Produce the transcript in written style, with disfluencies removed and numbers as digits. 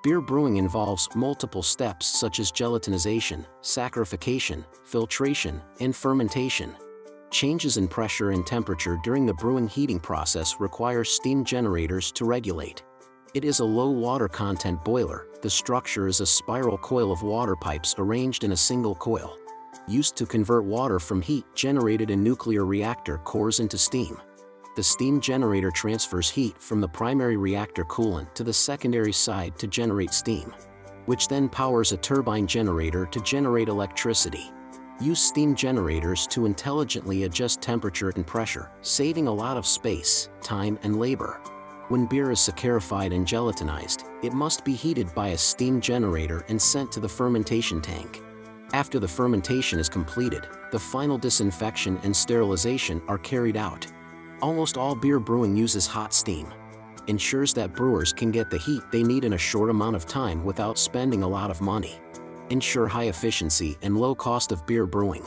Beer brewing involves multiple steps such as gelatinization, saccharification, filtration, and fermentation. Changes in pressure and temperature during the brewing heating process require steam generators to regulate. It is a low water content boiler. The structure is a spiral coil of water pipes arranged in a single coil, used to convert water from heat generated in nuclear reactor cores into steam. The steam generator transfers heat from the primary reactor coolant to the secondary side to generate steam, which then powers a turbine generator to generate electricity. Use steam generators to intelligently adjust temperature and pressure, saving a lot of space, time, and labor. When beer is saccharified and gelatinized, it must be heated by a steam generator and sent to the fermentation tank. After the fermentation is completed, the final disinfection and sterilization are carried out. Almost all beer brewing uses hot steam. Ensures that brewers can get the heat they need in a short amount of time without spending a lot of money. Ensure high efficiency and low cost of beer brewing.